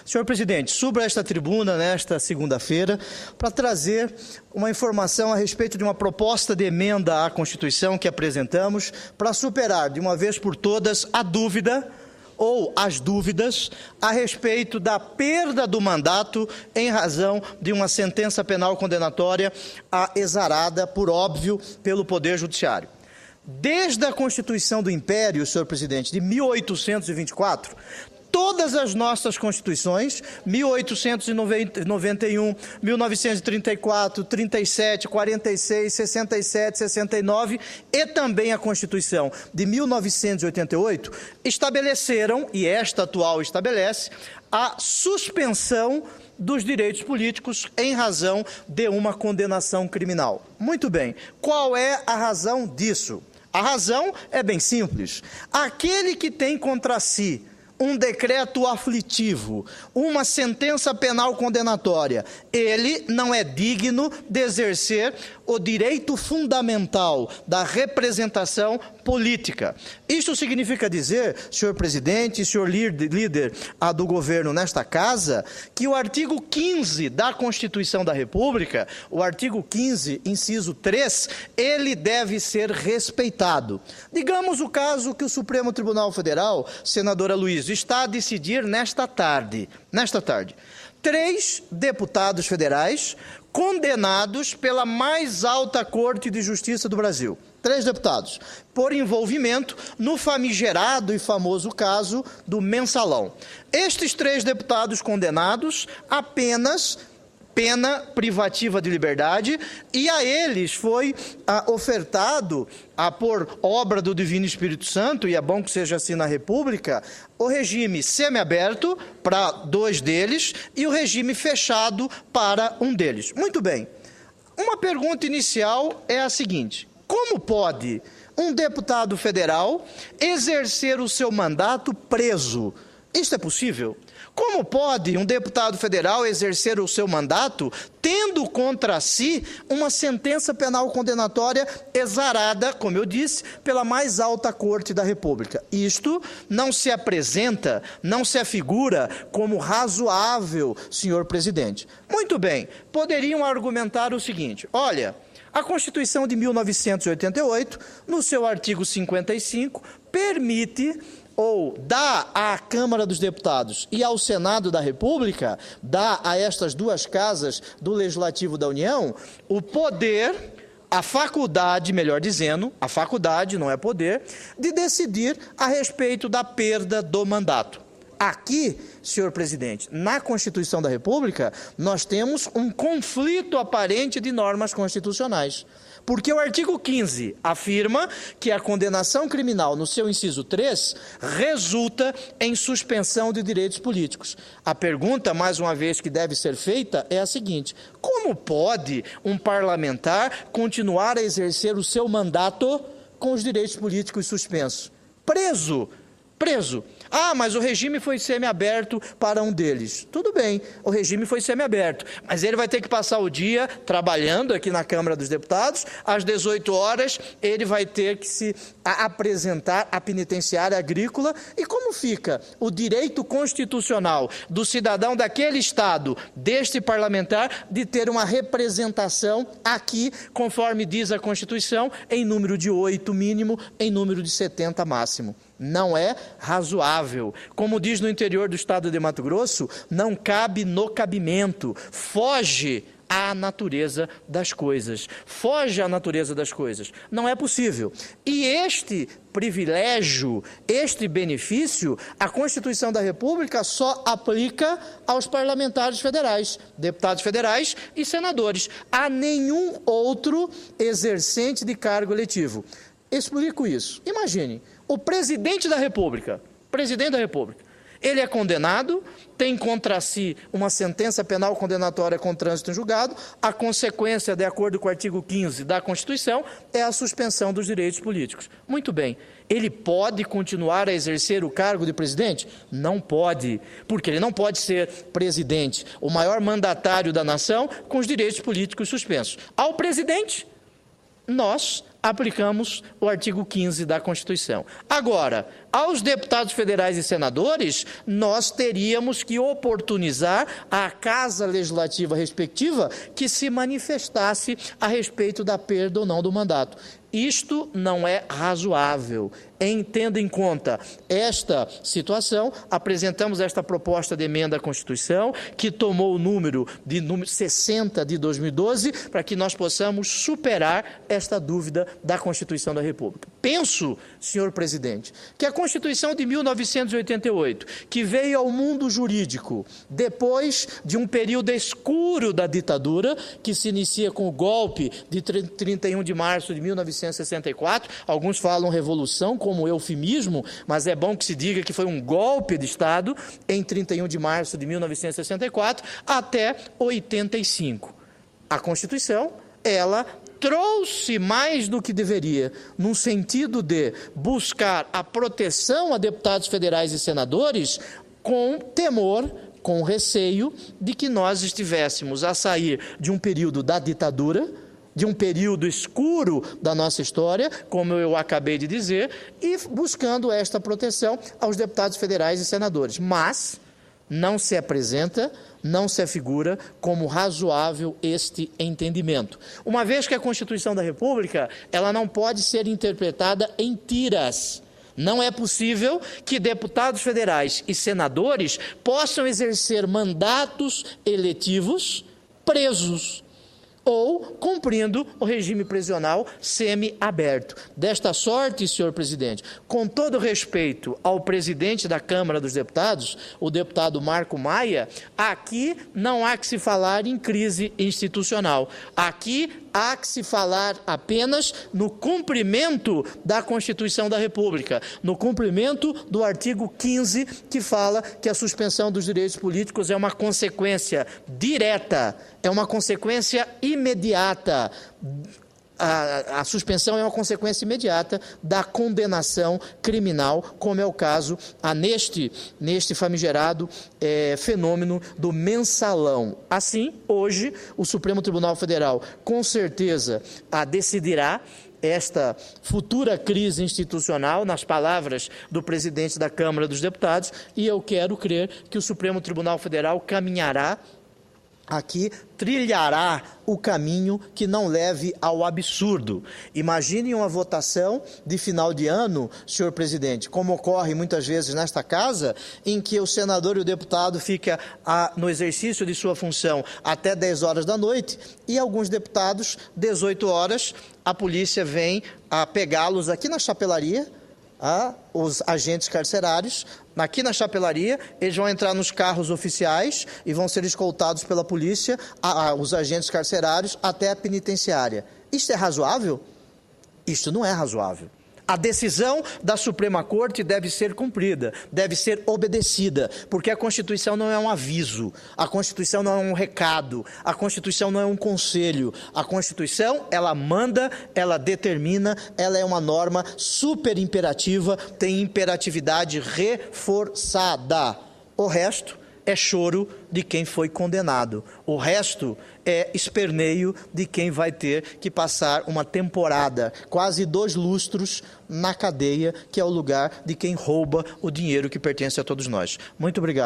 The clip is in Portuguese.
Senhor presidente, subo a esta tribuna nesta segunda-feira para trazer uma informação a respeito de uma proposta de emenda à Constituição que apresentamos para superar, de uma vez por todas, a dúvida ou as dúvidas a respeito da perda do mandato em razão de uma sentença penal condenatória exarada, por óbvio, pelo Poder Judiciário. Desde a Constituição do Império, senhor presidente, de 1824, todas as nossas constituições, 1891, 1934, 37, 46, 67, 69 e também a Constituição de 1988, estabeleceram, e esta atual estabelece, a suspensão dos direitos políticos em razão de uma condenação criminal. Muito bem, qual é a razão disso? A razão é bem simples. Aquele que tem contra si um decreto aflitivo, uma sentença penal condenatória, ele não é digno de exercer o direito fundamental da representação política. Isto significa dizer, senhor presidente e senhor líder do governo nesta casa, que o artigo 15 da Constituição da República, o artigo 15, inciso 3, ele deve ser respeitado. Digamos o caso que o Supremo Tribunal Federal, senadora Luiz, está a decidir nesta tarde. 3 deputados federais condenados pela mais alta Corte de Justiça do Brasil. 3 deputados, por envolvimento no famigerado e famoso caso do Mensalão. Estes 3 deputados condenados apenas pena privativa de liberdade, e a eles foi ofertado, por obra do Divino Espírito Santo, e é bom que seja assim na República, o regime semiaberto para 2 deles e o regime fechado para um deles. Muito bem, uma pergunta inicial é a seguinte: como pode um deputado federal exercer o seu mandato preso? Isto é possível? Como pode um deputado federal exercer o seu mandato tendo contra si uma sentença penal condenatória exarada, como eu disse, pela mais alta Corte da República? Isto não se apresenta, não se afigura como razoável, senhor presidente. Muito bem, poderiam argumentar o seguinte: olha, a Constituição de 1988, no seu artigo 55, permite ou dá à Câmara dos Deputados e ao Senado da República, dá a estas 2 casas do Legislativo da União, o poder, a faculdade, melhor dizendo, a faculdade, não é poder, de decidir a respeito da perda do mandato. Aqui, senhor presidente, na Constituição da República, nós temos um conflito aparente de normas constitucionais. Porque o artigo 15 afirma que a condenação criminal, no seu inciso 3, resulta em suspensão de direitos políticos. A pergunta, mais uma vez, que deve ser feita é a seguinte: como pode um parlamentar continuar a exercer o seu mandato com os direitos políticos suspensos? Preso. Ah, mas o regime foi semiaberto para um deles. Tudo bem, o regime foi semiaberto, mas ele vai ter que passar o dia trabalhando aqui na Câmara dos Deputados. Às 18 horas, ele vai ter que se apresentar à penitenciária agrícola. E como fica o direito constitucional do cidadão daquele Estado, deste parlamentar, de ter uma representação aqui, conforme diz a Constituição, em número de 8 mínimo, em número de 70 máximo? Não é razoável. Como diz no interior do estado de Mato Grosso, não cabe no cabimento, foge à natureza das coisas. Foge à natureza das coisas. Não é possível. E este privilégio, este benefício, a Constituição da República só aplica aos parlamentares federais, deputados federais e senadores, a nenhum outro exercente de cargo eletivo. Explico isso. Imagine, o presidente da República, ele é condenado, tem contra si uma sentença penal condenatória com trânsito em julgado, a consequência, de acordo com o artigo 15 da Constituição, é a suspensão dos direitos políticos. Muito bem, ele pode continuar a exercer o cargo de presidente? Não pode, porque ele não pode ser presidente, o maior mandatário da nação, com os direitos políticos suspensos. Ao presidente, nós aplicamos o artigo 15 da Constituição. Agora, Aos deputados federais e senadores, nós teríamos que oportunizar a Casa Legislativa respectiva que se manifestasse a respeito da perda ou não do mandato. Isto não é razoável. Tendo em conta esta situação, apresentamos esta proposta de emenda à Constituição, que tomou o número 60 de 2012, para que nós possamos superar esta dúvida da Constituição da República. Penso, senhor presidente, que a Constituição de 1988, que veio ao mundo jurídico depois de um período escuro da ditadura, que se inicia com o golpe de 31 de março de 1964, alguns falam revolução como eufemismo, mas é bom que se diga que foi um golpe de Estado em 31 de março de 1964 até 85. A Constituição, ela trouxe mais do que deveria, num sentido de buscar a proteção a deputados federais e senadores com temor, com receio de que nós estivéssemos a sair de um período da ditadura, de um período escuro da nossa história, como eu acabei de dizer, e buscando esta proteção aos deputados federais e senadores. Mas não se apresenta, não se afigura como razoável este entendimento. Uma vez que a Constituição da República, ela não pode ser interpretada em tiras. Não é possível que deputados federais e senadores possam exercer mandatos eletivos presos ou cumprindo o regime prisional semi-aberto. Desta sorte, senhor presidente, com todo respeito ao presidente da Câmara dos Deputados, o deputado Marco Maia, aqui não há que se falar em crise institucional. Aqui há que se falar apenas no cumprimento da Constituição da República, no cumprimento do artigo 15, que fala que a suspensão dos direitos políticos é uma consequência direta, é uma consequência imediata. A suspensão é uma consequência imediata da condenação criminal, como é o caso neste famigerado fenômeno do mensalão. Assim, hoje, o Supremo Tribunal Federal, com certeza, decidirá esta futura crise institucional, nas palavras do presidente da Câmara dos Deputados, e eu quero crer que o Supremo Tribunal Federal caminhará aqui, trilhará o caminho que não leve ao absurdo. Imagine uma votação de final de ano, senhor presidente, como ocorre muitas vezes nesta casa, em que o senador e o deputado fica no exercício de sua função até 10 horas da noite e alguns deputados, 18 horas, a polícia vem a pegá-los aqui na chapelaria, os agentes carcerários. Aqui na chapelaria, eles vão entrar nos carros oficiais e vão ser escoltados pela polícia, os agentes carcerários, até a penitenciária. Isto é razoável? Isto não é razoável. A decisão da Suprema Corte deve ser cumprida, deve ser obedecida, porque a Constituição não é um aviso, a Constituição não é um recado, a Constituição não é um conselho. A Constituição, ela manda, ela determina, ela é uma norma super imperativa, tem imperatividade reforçada. O resto é choro de quem foi condenado. O resto é esperneio de quem vai ter que passar uma temporada, quase 2 lustros, na cadeia, que é o lugar de quem rouba o dinheiro que pertence a todos nós. Muito obrigado.